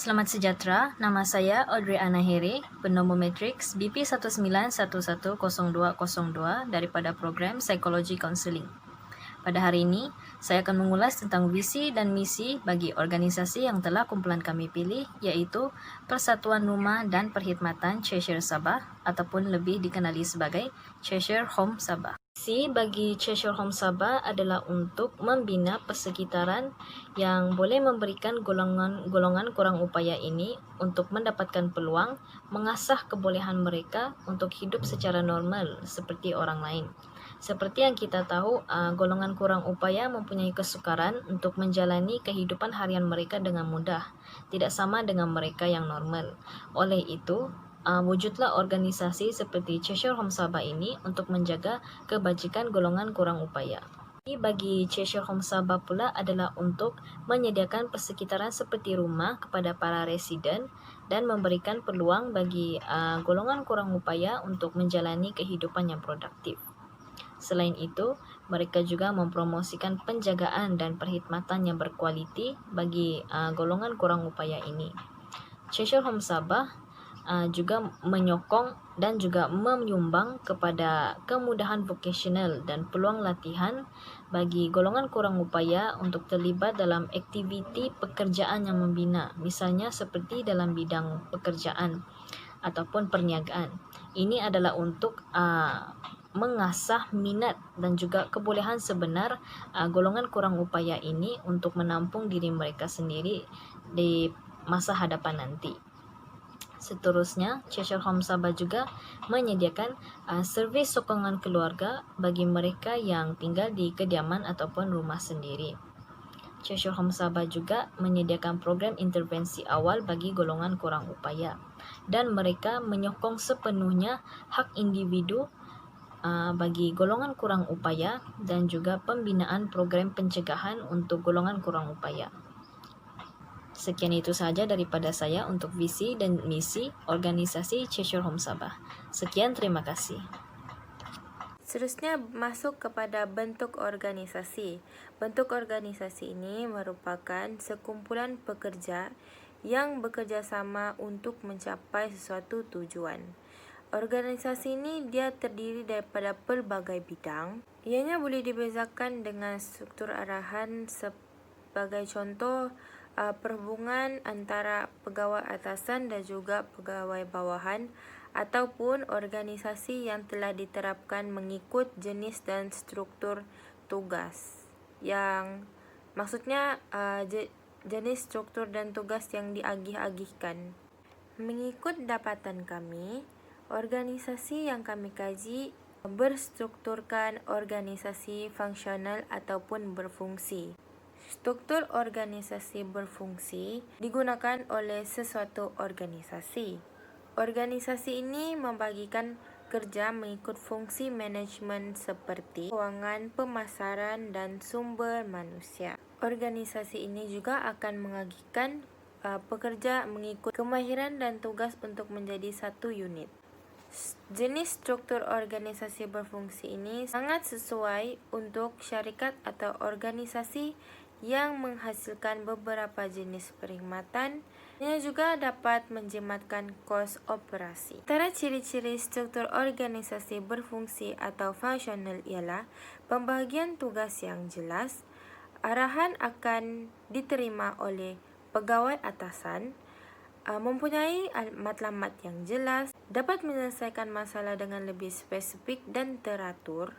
Selamat sejahtera, nama saya Audrey Anna Heri, pennombor matriks BP19110202 daripada program Psikologi Counseling. Pada hari ini, saya akan mengulas tentang visi dan misi bagi organisasi yang telah kumpulan kami pilih, iaitu Persatuan Rumah dan Perkhidmatan Cheshire Sabah ataupun lebih dikenali sebagai Cheshire Home Sabah. Misi bagi Cheshire Home Sabah adalah untuk membina persekitaran yang boleh memberikan golongan kurang upaya ini untuk mendapatkan peluang mengasah kebolehan mereka untuk hidup secara normal seperti orang lain. Seperti yang kita tahu, golongan kurang upaya mempunyai kesukaran untuk menjalani kehidupan harian mereka dengan mudah, tidak sama dengan mereka yang normal. Oleh itu, wujudlah organisasi seperti Cheshire Home Sabah ini untuk menjaga kebajikan golongan kurang upaya. Bagi Cheshire Home Sabah pula adalah untuk menyediakan persekitaran seperti rumah kepada para residen dan memberikan peluang bagi golongan kurang upaya untuk menjalani kehidupan yang produktif. Selain itu, mereka juga mempromosikan penjagaan dan perkhidmatan yang berkualiti bagi golongan kurang upaya ini. Cheshire Home Sabah juga menyokong dan juga menyumbang kepada kemudahan vokasional dan peluang latihan bagi golongan kurang upaya untuk terlibat dalam aktiviti pekerjaan yang membina, misalnya seperti dalam bidang pekerjaan ataupun perniagaan. Ini adalah untuk mengasah minat dan juga kebolehan sebenar golongan kurang upaya ini untuk menampung diri mereka sendiri di masa hadapan nanti. Seterusnya, Cheshire Home Sabah juga menyediakan servis sokongan keluarga bagi mereka yang tinggal di kediaman ataupun rumah sendiri. Cheshire Home Sabah juga menyediakan program intervensi awal bagi golongan kurang upaya dan mereka menyokong sepenuhnya hak individu bagi golongan kurang upaya dan juga pembinaan program pencegahan untuk golongan kurang upaya. Sekian itu sahaja daripada saya untuk visi dan misi organisasi Cheshire Home Sabah. Sekian, terima kasih. Seterusnya masuk kepada bentuk organisasi. Bentuk organisasi ini merupakan sekumpulan pekerja yang bekerjasama untuk mencapai sesuatu tujuan. Organisasi ini dia terdiri daripada pelbagai bidang. Ianya boleh dibezakan dengan struktur arahan sebagai contoh perhubungan antara pegawai atasan dan juga pegawai bawahan ataupun organisasi yang telah diterapkan mengikut jenis dan struktur tugas. Yang maksudnya jenis struktur dan tugas yang diagih-agihkan. Mengikut dapatan kami, organisasi yang kami kaji berstrukturkan organisasi fungsional ataupun berfungsi. Struktur organisasi berfungsi digunakan oleh sesuatu organisasi. Organisasi ini membagikan kerja mengikut fungsi manajemen seperti kewangan, pemasaran, dan sumber manusia. Organisasi ini juga akan mengagihkan pekerja mengikut kemahiran dan tugas untuk menjadi satu unit. Jenis struktur organisasi berfungsi ini sangat sesuai untuk syarikat atau organisasi yang menghasilkan beberapa jenis perkhidmatan. Ia juga dapat menjimatkan kos operasi. Antara ciri-ciri struktur organisasi berfungsi atau fungsional ialah pembahagian tugas yang jelas, arahan akan diterima oleh pegawai atasan, mempunyai matlamat yang jelas, dapat menyelesaikan masalah dengan lebih spesifik dan teratur,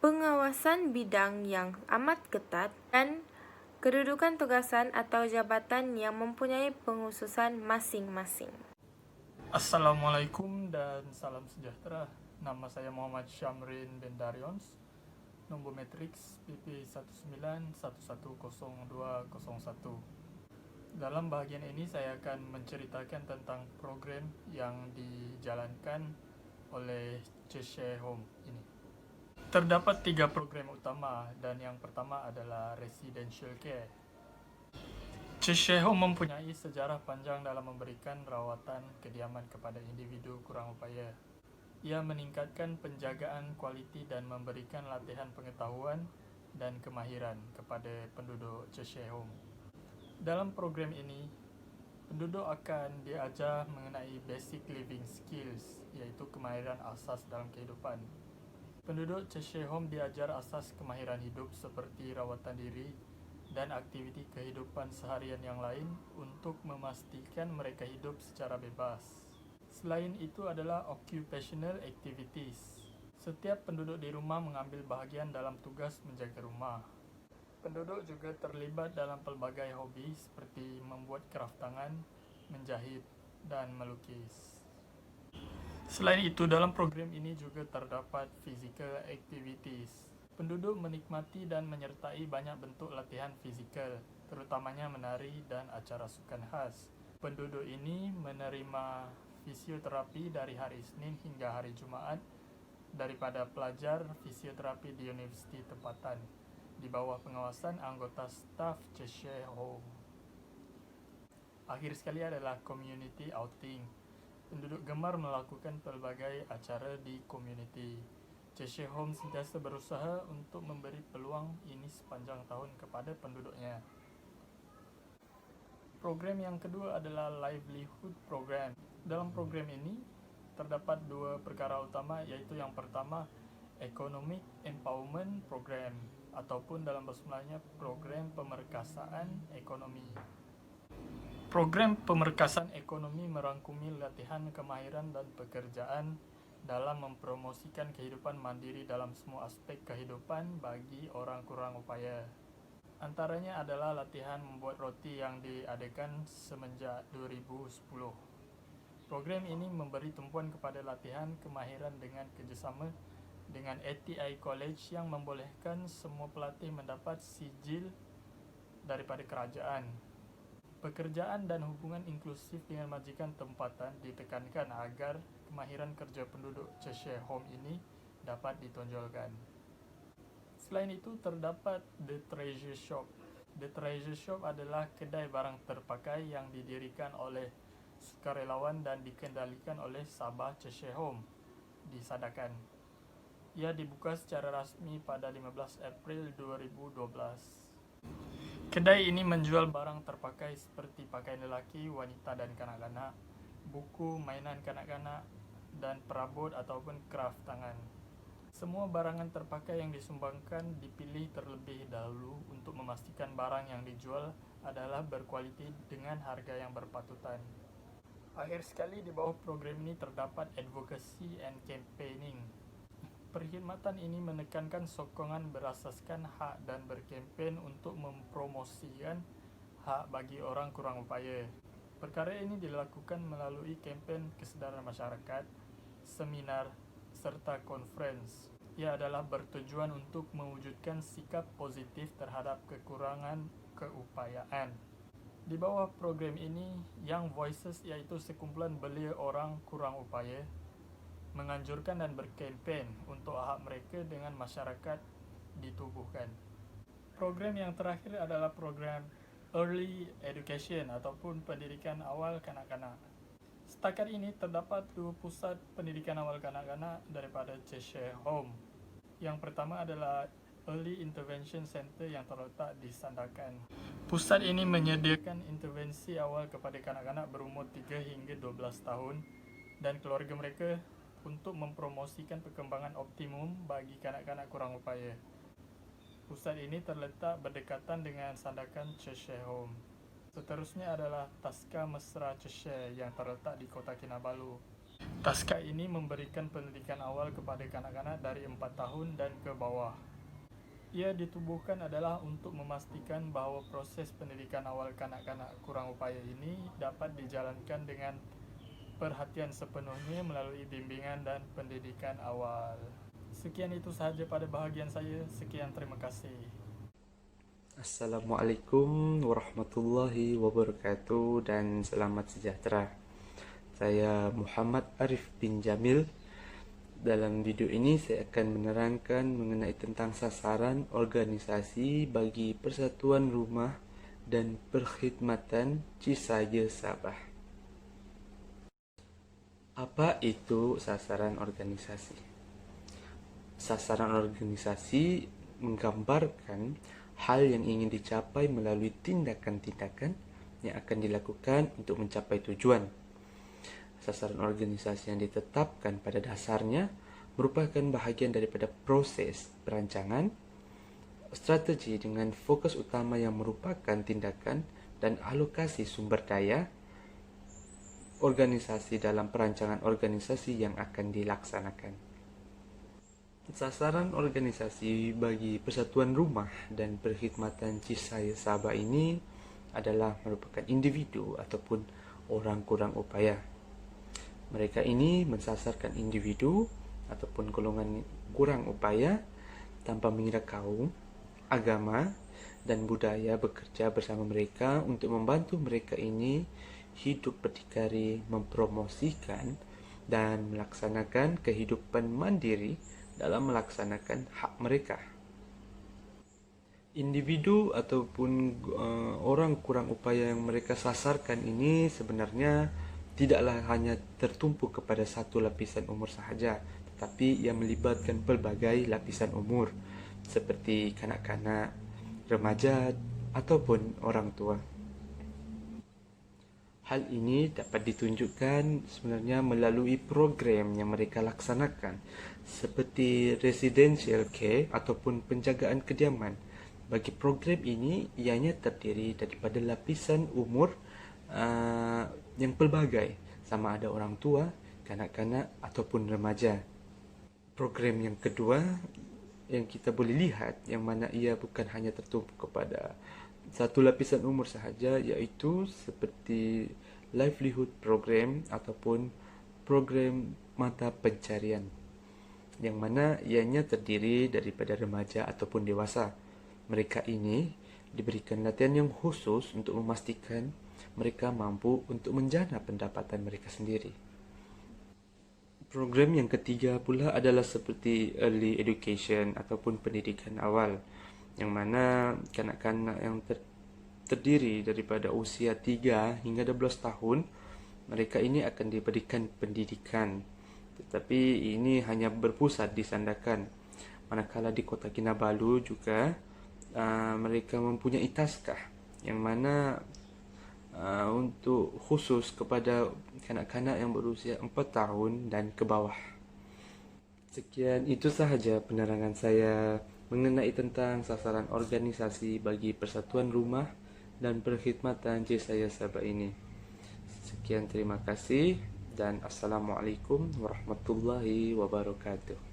pengawasan bidang yang amat ketat, dan kedudukan tugasan atau jabatan yang mempunyai penghususan masing-masing. Assalamualaikum dan salam sejahtera. Nama saya Muhammad Syamrin bin Daryons, nombor matriks BP19110201. Dalam bahagian ini saya akan menceritakan tentang program yang dijalankan oleh Cheshire Home ini. Terdapat 3 program utama dan yang pertama adalah residential care. Cheshire Home mempunyai sejarah panjang dalam memberikan rawatan kediaman kepada individu kurang upaya. Ia meningkatkan penjagaan kualiti dan memberikan latihan pengetahuan dan kemahiran kepada penduduk Cheshire Home. Dalam program ini, Penduduk akan diajar mengenai basic living skills, iaitu kemahiran asas dalam kehidupan. Penduduk Cheshire Home diajar asas kemahiran hidup seperti rawatan diri dan aktiviti kehidupan seharian yang lain untuk memastikan mereka hidup secara bebas. Selain itu adalah occupational activities. Setiap penduduk di rumah mengambil bahagian dalam tugas menjaga rumah. Penduduk juga terlibat dalam pelbagai hobi seperti membuat kraft tangan, menjahit, dan melukis. Selain itu, dalam program ini juga terdapat physical activities. Penduduk menikmati dan menyertai banyak bentuk latihan fizikal, terutamanya menari dan acara sukan khas. Penduduk ini menerima fisioterapi dari hari Isnin hingga hari Jumaat daripada pelajar fisioterapi di universiti tempatan, di bawah pengawasan anggota staf Cheshire Home. Akhir sekali adalah community outing. Penduduk gemar melakukan pelbagai acara di community. Cheshire Home sentiasa berusaha untuk memberi peluang ini sepanjang tahun kepada penduduknya. Program yang kedua adalah livelihood program. Dalam program ini terdapat dua perkara utama, iaitu yang pertama economic empowerment program, ataupun dalam bahasa Melayunya program pemerkasaan ekonomi. Program pemerkasaan ekonomi merangkumi latihan kemahiran dan pekerjaan dalam mempromosikan kehidupan mandiri dalam semua aspek kehidupan bagi orang kurang upaya. Antaranya adalah latihan membuat roti yang diadakan semenjak 2010. Program ini memberi tumpuan kepada latihan kemahiran dengan kerjasama dengan ATI College yang membolehkan semua pelatih mendapat sijil daripada kerajaan. Pekerjaan dan hubungan inklusif dengan majikan tempatan ditekankan agar kemahiran kerja penduduk Cheshire Home ini dapat ditonjolkan. Selain itu, terdapat The Treasure Shop. The Treasure Shop adalah kedai barang terpakai yang didirikan oleh sukarelawan dan dikendalikan oleh Sabah Cheshire Home di Sadakan. Ia dibuka secara rasmi pada 15 April 2012. Kedai ini menjual barang terpakai seperti pakaian lelaki, wanita dan kanak-kanak, buku, mainan kanak-kanak, dan perabot ataupun kraft tangan. Semua barangan terpakai yang disumbangkan dipilih terlebih dahulu untuk memastikan barang yang dijual adalah berkualiti dengan harga yang berpatutan. Akhir sekali, di bawah program ini terdapat advocacy and campaigning. Perkhidmatan ini menekankan sokongan berasaskan hak dan berkempen untuk mempromosikan hak bagi orang kurang upaya. Perkara ini dilakukan melalui kempen kesedaran masyarakat, seminar, serta konferensi. Ia adalah bertujuan untuk mewujudkan sikap positif terhadap kekurangan keupayaan. Di bawah program ini, Young Voices iaitu sekumpulan belia orang kurang upaya menganjurkan dan berkempen untuk hak mereka dengan masyarakat ditubuhkan. Program yang terakhir adalah program Early Education ataupun pendidikan awal kanak-kanak. Setakat ini terdapat 2 pusat pendidikan awal kanak-kanak daripada Cheshire Home. Yang pertama adalah Early Intervention Center yang terletak di Sandakan. Pusat ini menyediakan intervensi awal kepada kanak-kanak berumur 3 hingga 12 tahun dan keluarga mereka untuk mempromosikan perkembangan optimum bagi kanak-kanak kurang upaya. Pusat ini terletak berdekatan dengan Sandakan Cheshire Home. Seterusnya adalah Taska Mesra Cheshire yang terletak di Kota Kinabalu. Taska ini memberikan pendidikan awal kepada kanak-kanak dari 4 tahun dan ke bawah. Ia ditubuhkan adalah untuk memastikan bahawa proses pendidikan awal kanak-kanak kurang upaya ini dapat dijalankan dengan perhatian sepenuhnya melalui bimbingan dan pendidikan awal. Sekian itu sahaja pada bahagian saya. Sekian, terima kasih. Assalamualaikum warahmatullahi wabarakatuh dan selamat sejahtera. Saya Muhammad Arif bin Jamil. Dalam video ini saya akan menerangkan mengenai tentang sasaran organisasi bagi Persatuan Rumah dan Perkhidmatan Cisaya Sabah. Apa itu sasaran organisasi? Sasaran organisasi menggambarkan hal yang ingin dicapai melalui tindakan-tindakan yang akan dilakukan untuk mencapai tujuan. Sasaran organisasi yang ditetapkan pada dasarnya merupakan bahagian daripada proses perancangan strategi dengan fokus utama yang merupakan tindakan dan alokasi sumber daya organisasi dalam perancangan organisasi yang akan dilaksanakan. Sasaran organisasi bagi Persatuan Rumah dan Perkhidmatan Cisaya Sabah ini adalah merupakan individu ataupun orang kurang upaya. Mereka ini mensasarkan individu ataupun golongan kurang upaya tanpa mengira kaum, agama, dan budaya bekerja bersama mereka untuk membantu mereka ini hidup berdikari, mempromosikan dan melaksanakan kehidupan mandiri dalam melaksanakan hak mereka. Individu ataupun orang kurang upaya yang mereka sasarkan ini sebenarnya tidaklah hanya tertumpu kepada satu lapisan umur sahaja, tetapi ia melibatkan pelbagai lapisan umur seperti kanak-kanak, remaja ataupun orang tua. Hal ini dapat ditunjukkan sebenarnya melalui program yang mereka laksanakan seperti residential care ataupun penjagaan kediaman. Bagi program ini, ianya terdiri daripada lapisan umur yang pelbagai, sama ada orang tua, kanak-kanak ataupun remaja. Program yang kedua yang kita boleh lihat yang mana ia bukan hanya tertumpu kepada satu lapisan umur sahaja, iaitu seperti livelihood program ataupun program mata pencarian, yang mana ianya terdiri daripada remaja ataupun dewasa. Mereka ini diberikan latihan yang khusus untuk memastikan mereka mampu untuk menjana pendapatan mereka sendiri. Program yang ketiga pula adalah seperti early education ataupun pendidikan awal, yang mana kanak-kanak yang terdiri daripada usia 3 hingga 12 tahun, mereka ini akan diberikan pendidikan, tetapi ini hanya berpusat di Sandakan. Manakala di Kota Kinabalu juga mereka mempunyai taskah yang mana untuk khusus kepada kanak-kanak yang berusia 4 tahun dan ke bawah. Sekian itu sahaja penerangan saya mengenai tentang sasaran organisasi bagi Persatuan Rumah dan Perkhidmatan Cisaya Sabah ini. Sekian, terima kasih dan Assalamualaikum warahmatullahi wabarakatuh.